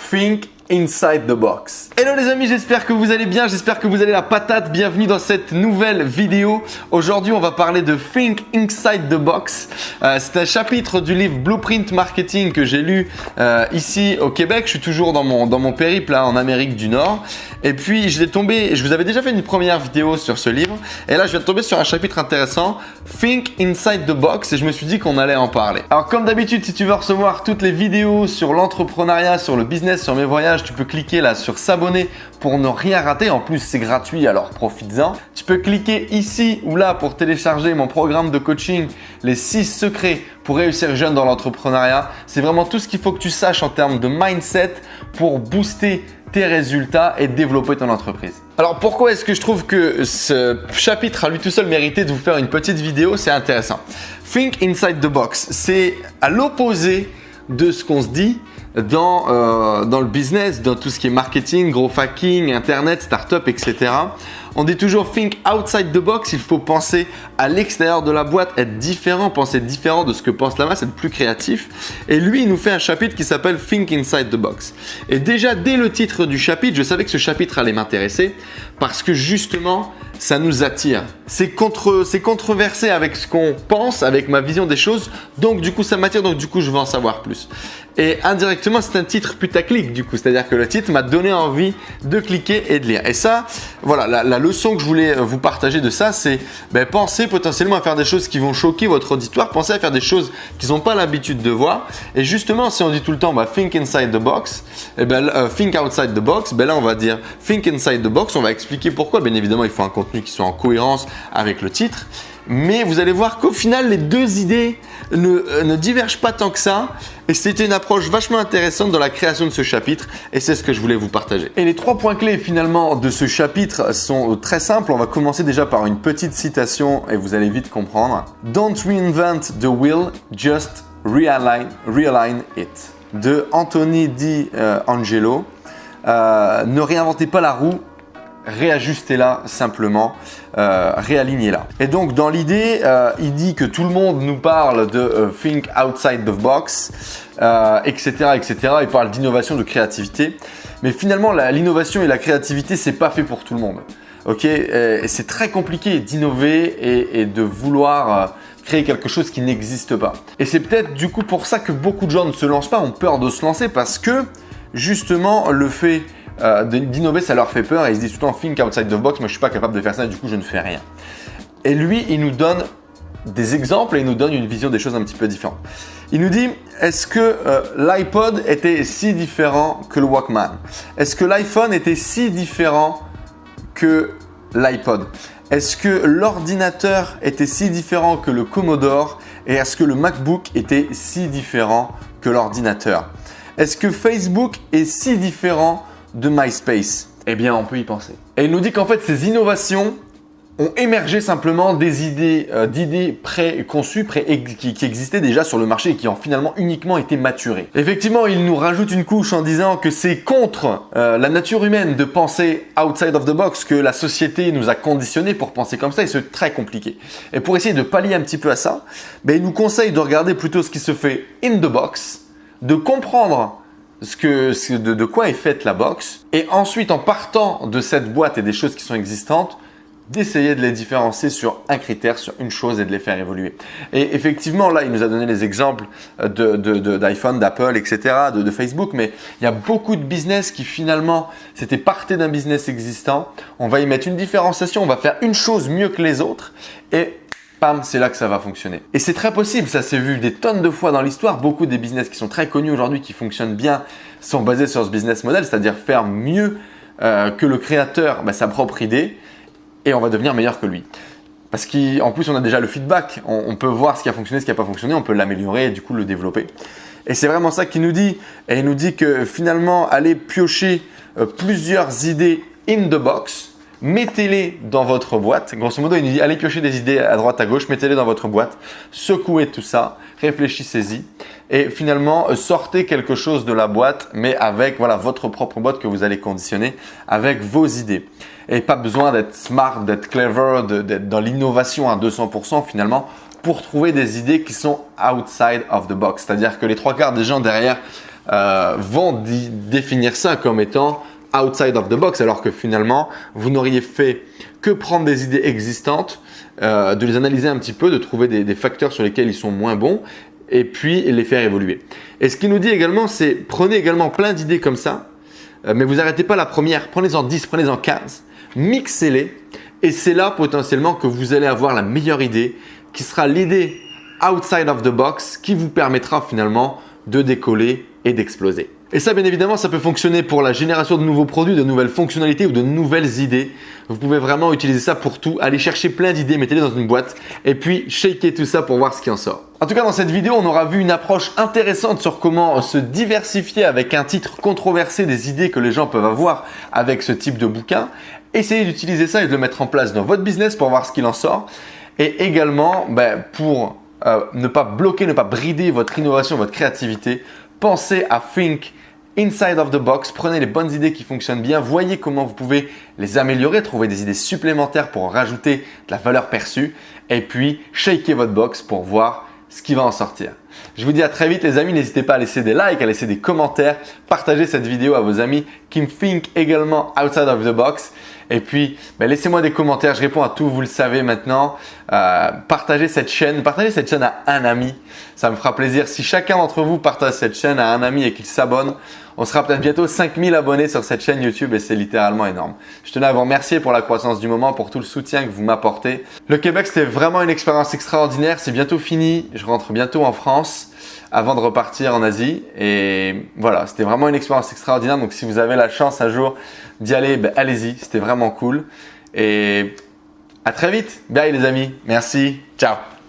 Think Inside the Box. Hello les amis, j'espère que vous allez bien, j'espère que vous allez la patate. Bienvenue dans cette nouvelle vidéo. Aujourd'hui, on va parler de Think Inside the Box. C'est un chapitre du livre Blueprint Marketing que j'ai lu ici au Québec. Je suis toujours dans mon périple là, en Amérique du Nord. Et puis, je vous avais déjà fait une première vidéo sur ce livre. Et là, je viens de tomber sur un chapitre intéressant, Think Inside the Box. Et je me suis dit qu'on allait en parler. Alors, comme d'habitude, si tu veux recevoir toutes les vidéos sur l'entrepreneuriat, sur le business, sur mes voyages, tu peux cliquer là sur s'abonner pour ne rien rater. En plus, c'est gratuit, alors profites-en. Tu peux cliquer ici ou là pour télécharger mon programme de coaching, les 6 secrets pour réussir jeune dans l'entrepreneuriat. C'est vraiment tout ce qu'il faut que tu saches en termes de mindset pour booster tes résultats et développer ton entreprise. Alors pourquoi est-ce que je trouve que ce chapitre à lui tout seul méritait de vous faire une petite vidéo? C'est intéressant. Think Inside the Box, c'est à l'opposé de ce qu'on se dit dans le business, dans tout ce qui est marketing, growth hacking, internet, startup, etc. On dit toujours think outside the box, il faut penser à l'extérieur de la boîte, être différent, penser différent de ce que pense la masse, être plus créatif. Et lui, il nous fait un chapitre qui s'appelle Think Inside the Box. Et déjà, dès le titre du chapitre, je savais que ce chapitre allait m'intéresser parce que justement, ça nous attire. C'est controversé avec ce qu'on pense, avec ma vision des choses. Donc, du coup, ça m'attire. Donc, du coup, je veux en savoir plus. Et indirectement, c'est un titre putaclic du coup. C'est-à-dire que le titre m'a donné envie de cliquer et de lire. Et ça, voilà, la leçon que je voulais vous partager de ça, c'est pensez potentiellement à faire des choses qui vont choquer votre auditoire. Pensez à faire des choses qu'ils n'ont pas l'habitude de voir. Et justement, si on dit tout le temps think inside the box, think outside the box, là on va dire think inside the box. On va expliquer pourquoi. Bien évidemment, il faut un contenu qui soit en cohérence avec le titre. Mais vous allez voir qu'au final, les deux idées ne divergent pas tant que ça. Et c'était une approche vachement intéressante dans la création de ce chapitre. Et c'est ce que je voulais vous partager. Et les 3 points clés finalement de ce chapitre sont très simples. On va commencer déjà par une petite citation et vous allez vite comprendre. Don't reinvent the wheel, just realign it. De Anthony Di Angelo. Ne réinventez pas la roue. Réajustez-la simplement, réalignez-la. Et donc dans l'idée, il dit que tout le monde nous parle de think outside the box, etc., etc. Il parle d'innovation, de créativité. Mais finalement, l'innovation et la créativité, c'est pas fait pour tout le monde. Ok, c'est très compliqué d'innover et de vouloir créer quelque chose qui n'existe pas. Et c'est peut-être du coup pour ça que beaucoup de gens ne se lancent pas, ont peur de se lancer parce que justement le fait d'innover, ça leur fait peur et ils se disent tout le temps think outside the box, moi je suis pas capable de faire ça et du coup je ne fais rien. Et lui, il nous donne des exemples et il nous donne une vision des choses un petit peu différentes. Il nous dit, est-ce que l'iPod était si différent que le Walkman? Est-ce que l'iPhone était si différent que l'iPod? Est-ce que l'ordinateur était si différent que le Commodore? Et est-ce que le MacBook était si différent que l'ordinateur? Est-ce que Facebook est si différent de MySpace? Eh bien, on peut y penser. Et il nous dit qu'en fait, ces innovations ont émergé simplement des d'idées préconçues, qui existaient déjà sur le marché et qui ont finalement uniquement été maturées. Effectivement, il nous rajoute une couche en disant que c'est contre la nature humaine de penser outside of the box, que la société nous a conditionnés pour penser comme ça et c'est très compliqué. Et pour essayer de pallier un petit peu à ça, il nous conseille de regarder plutôt ce qui se fait in the box, de comprendre de quoi est faite la box et ensuite en partant de cette boîte et des choses qui sont existantes, d'essayer de les différencier sur un critère, sur une chose et de les faire évoluer. Et effectivement, là, il nous a donné les exemples d'iPhone, d'Apple, etc., de Facebook, mais il y a beaucoup de business qui finalement, c'était parti d'un business existant. On va y mettre une différenciation, on va faire une chose mieux que les autres et pam, c'est là que ça va fonctionner. Et c'est très possible, ça s'est vu des tonnes de fois dans l'histoire. Beaucoup des business qui sont très connus aujourd'hui, qui fonctionnent bien, sont basés sur ce business model, c'est-à-dire faire mieux que le créateur sa propre idée et on va devenir meilleur que lui. Parce qu'en plus, on a déjà le feedback, on peut voir ce qui a fonctionné, ce qui n'a pas fonctionné, on peut l'améliorer et du coup le développer. Et c'est vraiment ça qu'il nous dit. Et il nous dit que finalement, aller piocher plusieurs idées in the box, mettez-les dans votre boîte. Grosso modo, il nous dit allez piocher des idées à droite, à gauche, mettez-les dans votre boîte, secouez tout ça, réfléchissez-y et finalement sortez quelque chose de la boîte, mais avec votre propre boîte que vous allez conditionner avec vos idées. Et pas besoin d'être smart, d'être clever, d'être dans l'innovation à 200% finalement pour trouver des idées qui sont outside of the box. C'est-à-dire que les 3/4 des gens derrière vont définir ça comme étant outside of the box, alors que finalement, vous n'auriez fait que prendre des idées existantes, de les analyser un petit peu, de trouver des facteurs sur lesquels ils sont moins bons et puis les faire évoluer. Et ce qu'il nous dit également, c'est prenez également plein d'idées comme ça, mais vous n'arrêtez pas la première, prenez-en 10, prenez-en 15, mixez-les et c'est là potentiellement que vous allez avoir la meilleure idée qui sera l'idée outside of the box qui vous permettra finalement de décoller et d'exploser. Et ça, bien évidemment, ça peut fonctionner pour la génération de nouveaux produits, de nouvelles fonctionnalités ou de nouvelles idées. Vous pouvez vraiment utiliser ça pour tout. Allez chercher plein d'idées, mettez-les dans une boîte et puis shaker tout ça pour voir ce qui en sort. En tout cas, dans cette vidéo, on aura vu une approche intéressante sur comment se diversifier avec un titre controversé des idées que les gens peuvent avoir avec ce type de bouquin. Essayez d'utiliser ça et de le mettre en place dans votre business pour voir ce qu'il en sort. Et également, pour ne pas bloquer, ne pas brider votre innovation, votre créativité, pensez à think inside of the box. Prenez les bonnes idées qui fonctionnent bien, voyez comment vous pouvez les améliorer, trouver des idées supplémentaires pour rajouter de la valeur perçue et puis shaker votre box pour voir ce qui va en sortir. Je vous dis à très vite les amis, n'hésitez pas à laisser des likes, à laisser des commentaires, partagez cette vidéo à vos amis qui me think également outside of the box. Et puis, laissez-moi des commentaires, je réponds à tout, vous le savez maintenant. Partagez cette chaîne à un ami, ça me fera plaisir. Si chacun d'entre vous partage cette chaîne à un ami et qu'il s'abonne, on sera peut-être bientôt 5000 abonnés sur cette chaîne YouTube et c'est littéralement énorme. Je tenais à vous remercier pour la croissance du moment, pour tout le soutien que vous m'apportez. Le Québec, c'était vraiment une expérience extraordinaire, c'est bientôt fini, je rentre bientôt en France avant de repartir en Asie et voilà, c'était vraiment une expérience extraordinaire. Donc si vous avez la chance un jour d'y aller, allez-y, c'était vraiment cool et à très vite. Bye les amis, merci, ciao.